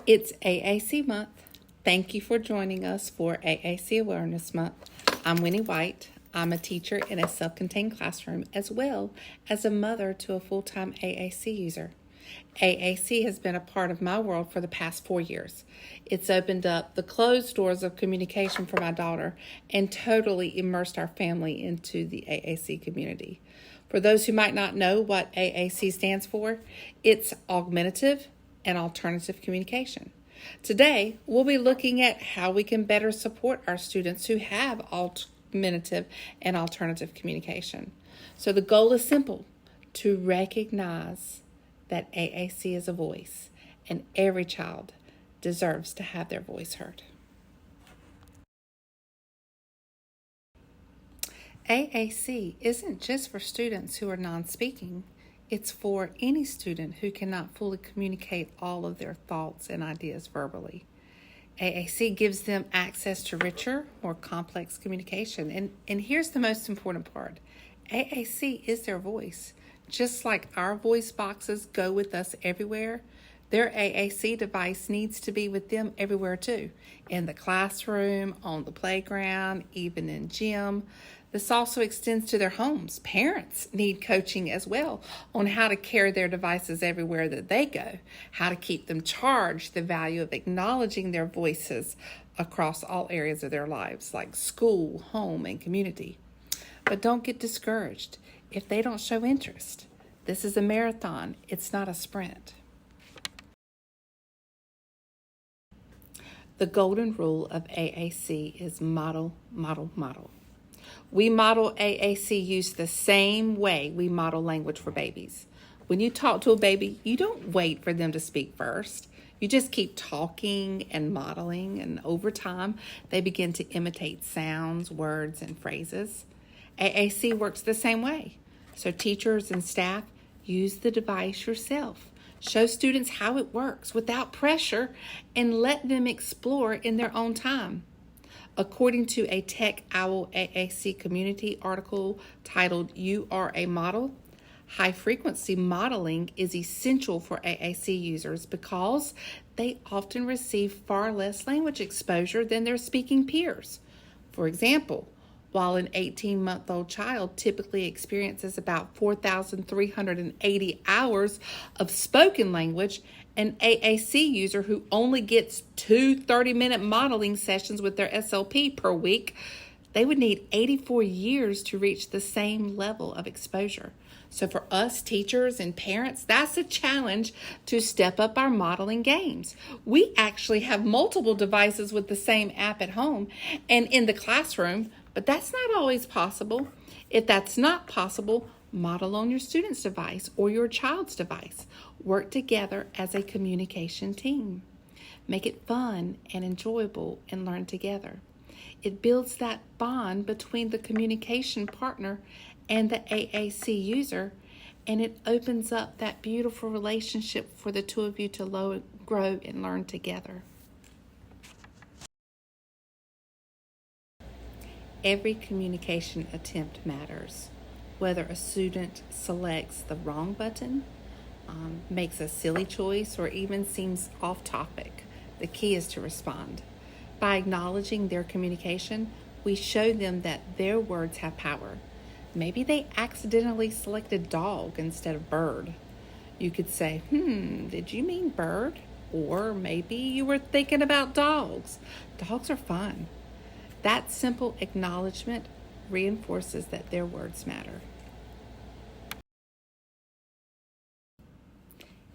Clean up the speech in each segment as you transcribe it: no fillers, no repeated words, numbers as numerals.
It's AAC month. Thank you for joining us for AAC Awareness Month. I'm Winnie White. I'm a teacher in a self-contained classroom as well as a mother to a full-time AAC user. AAC has been a part of my world for the past 4 years. It's opened up the closed doors of communication for my daughter and totally immersed our family into the AAC community. For those who might not know what AAC stands for, it's augmentative and alternative communication. Today, we'll be looking at how we can better support our students who have augmentative and alternative communication. So the goal is simple: to recognize that AAC is a voice, and every child deserves to have their voice heard. AAC isn't just for students who are non-speaking. It's for any student who cannot fully communicate all of their thoughts and ideas verbally. AAC gives them access to richer, more complex communication. And here's the most important part. AAC is their voice. Just like our voice boxes go with us everywhere, their AAC device needs to be with them everywhere too. In the classroom, on the playground, even in gym. This also extends to their homes. Parents need coaching as well on how to carry their devices everywhere that they go, how to keep them charged, the value of acknowledging their voices across all areas of their lives, like school, home, and community. But don't get discouraged if they don't show interest. This is a marathon. It's not a sprint. The golden rule of AAC is model, model, model. We model AAC use the same way we model language for babies. When you talk to a baby, you don't wait for them to speak first. You just keep talking and modeling, and over time, they begin to imitate sounds, words, and phrases. AAC works the same way. So teachers and staff, use the device yourself. Show students how it works without pressure and let them explore in their own time. According to a Tech Owl AAC community article titled "You Are a Model," high-frequency modeling is essential for AAC users because they often receive far less language exposure than their speaking peers. For example, while an 18-month-old child typically experiences about 4,380 hours of spoken language, an AAC user who only gets 2 30-minute modeling sessions with their SLP per week, they would need 84 years to reach the same level of exposure. So for us teachers and parents, that's a challenge to step up our modeling games. We actually have multiple devices with the same app at home and in the classroom, but that's not always possible. If that's not possible, model on your student's device or your child's device. Work together as a communication team. Make it fun and enjoyable and learn together. It builds that bond between the communication partner and the AAC user, and it opens up that beautiful relationship for the two of you to grow and learn together. Every communication attempt matters. Whether a student selects the wrong button, makes a silly choice, or even seems off topic, the key is to respond. By acknowledging their communication, we show them that their words have power. Maybe they accidentally selected dog instead of bird. You could say, did you mean bird? Or maybe you were thinking about dogs. Dogs are fun. That simple acknowledgement reinforces that their words matter.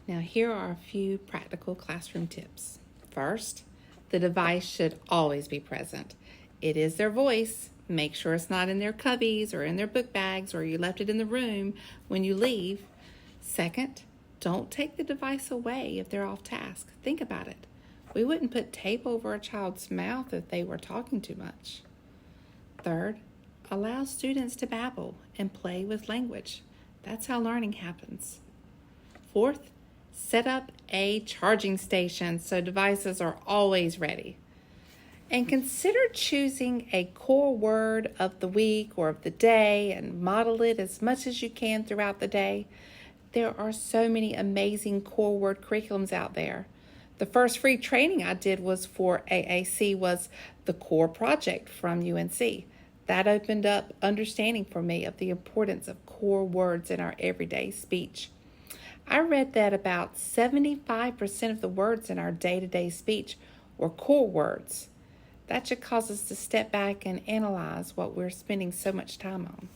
Now, here are a few practical classroom tips. First, the device should always be present. It is their voice. Make sure it's not in their cubbies or in their book bags or you left it in the room when you leave. Second, don't take the device away if they're off task. Think about it. We wouldn't put tape over a child's mouth if they were talking too much. Third, allow students to babble and play with language. That's how learning happens. Fourth, set up a charging station so devices are always ready. And consider choosing a core word of the week or of the day and model it as much as you can throughout the day. There are so many amazing core word curriculums out there. The first free training I did was for AAC was the core project from UNC. That opened up understanding for me of the importance of core words in our everyday speech. I read that about 75% of the words in our day-to-day speech were core words. That should cause us to step back and analyze what we're spending so much time on.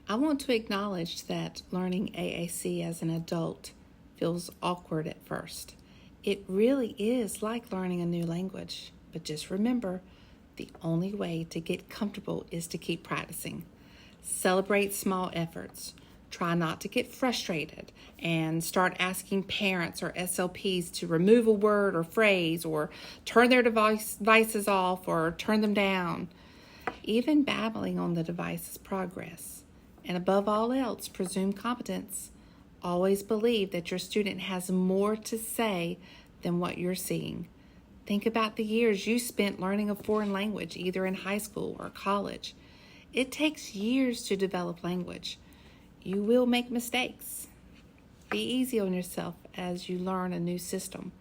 I want to acknowledge that learning AAC as an adult feels awkward at first. It really is like learning a new language, but just remember, the only way to get comfortable is to keep practicing. Celebrate small efforts. Try not to get frustrated and start asking parents or SLPs to remove a word or phrase or turn their devices off or turn them down. Even babbling on the device is progress. And above all else, presume competence. Always believe that your student has more to say than what you're seeing. Think about the years you spent learning a foreign language, either in high school or college. It takes years to develop language. You will make mistakes. Be easy on yourself as you learn a new system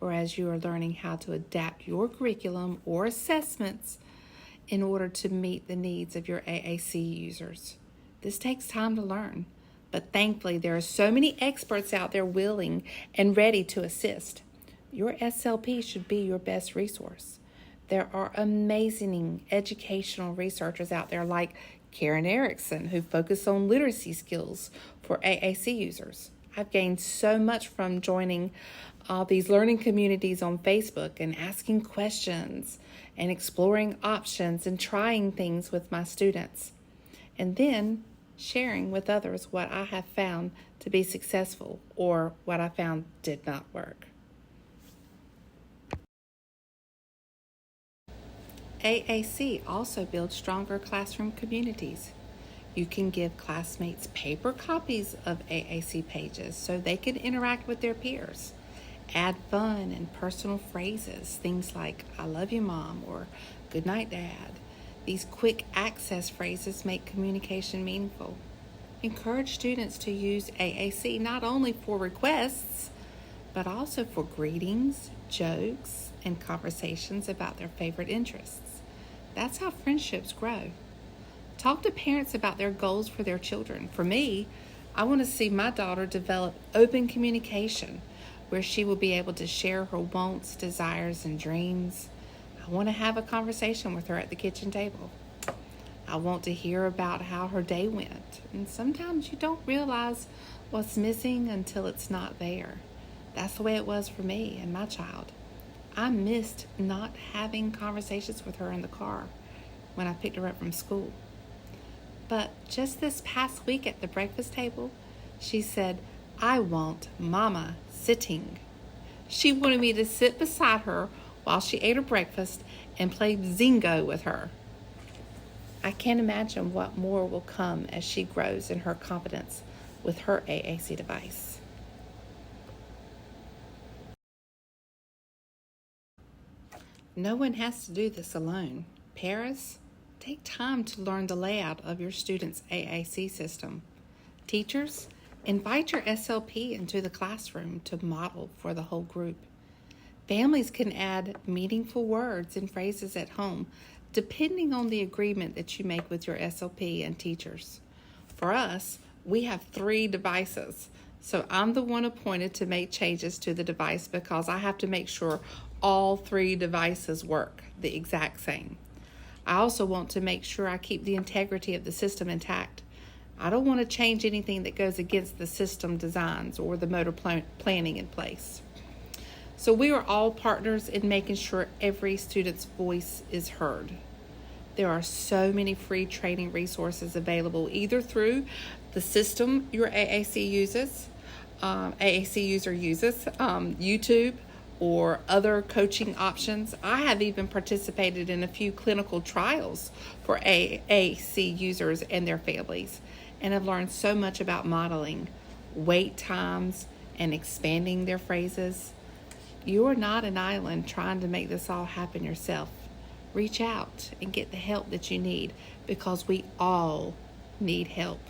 or as you are learning how to adapt your curriculum or assessments in order to meet the needs of your AAC users. This takes time to learn, but thankfully there are so many experts out there willing and ready to assist. Your SLP should be your best resource. There are amazing educational researchers out there like Karen Erickson, who focus on literacy skills for AAC users. I've gained so much from joining all these learning communities on Facebook and asking questions and exploring options and trying things with my students. And then sharing with others what I have found to be successful or what I found did not work. AAC also builds stronger classroom communities. You can give classmates paper copies of AAC pages so they can interact with their peers. Add fun and personal phrases, things like, "I love you, Mom," or "Good night, Dad." These quick access phrases make communication meaningful. Encourage students to use AAC not only for requests, but also for greetings, jokes, and conversations about their favorite interests. That's how friendships grow. Talk to parents about their goals for their children. For me, I want to see my daughter develop open communication where she will be able to share her wants, desires, and dreams. I want to have a conversation with her at the kitchen table. I want to hear about how her day went. And sometimes you don't realize what's missing until it's not there. That's the way it was for me and my child. I missed not having conversations with her in the car when I picked her up from school. But just this past week at the breakfast table, she said, "I want Mama sitting." She wanted me to sit beside her while she ate her breakfast and play Zingo with her. I can't imagine what more will come as she grows in her confidence with her AAC device. No one has to do this alone. Parents, take time to learn the layout of your student's AAC system. Teachers, invite your SLP into the classroom to model for the whole group. Families can add meaningful words and phrases at home, depending on the agreement that you make with your SLP and teachers. For us, we have 3 devices, so I'm the one appointed to make changes to the device because I have to make sure all 3 devices work the exact same. I also want to make sure I keep the integrity of the system intact. I don't want to change anything that goes against the system designs or the motor planning in place. So we are all partners in making sure every student's voice is heard. There are so many free training resources available either through the system your AAC user uses, YouTube, or other coaching options. I have even participated in a few clinical trials for AAC users and their families, and have learned so much about modeling, wait times, and expanding their phrases. You are not an island trying to make this all happen yourself. Reach out and get the help that you need because we all need help.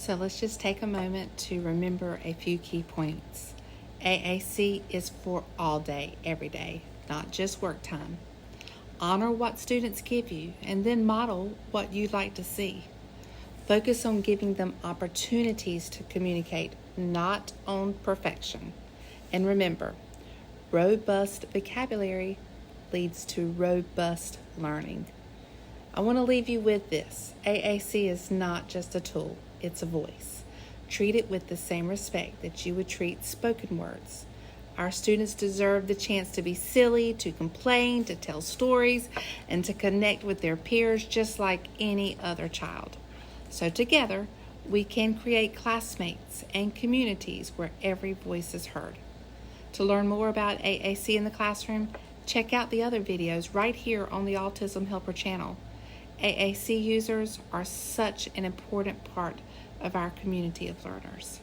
So let's just take a moment to remember a few key points. AAC is for all day, every day, not just work time. Honor what students give you and then model what you'd like to see. Focus on giving them opportunities to communicate, not on perfection. And remember, robust vocabulary leads to robust learning. I want to leave you with this. AAC is not just a tool, it's a voice. Treat it with the same respect that you would treat spoken words. Our students deserve the chance to be silly, to complain, to tell stories, and to connect with their peers just like any other child. So together, we can create classmates and communities where every voice is heard. To learn more about AAC in the classroom, check out the other videos right here on the Autism Helper channel. AAC users are such an important part of our community of learners.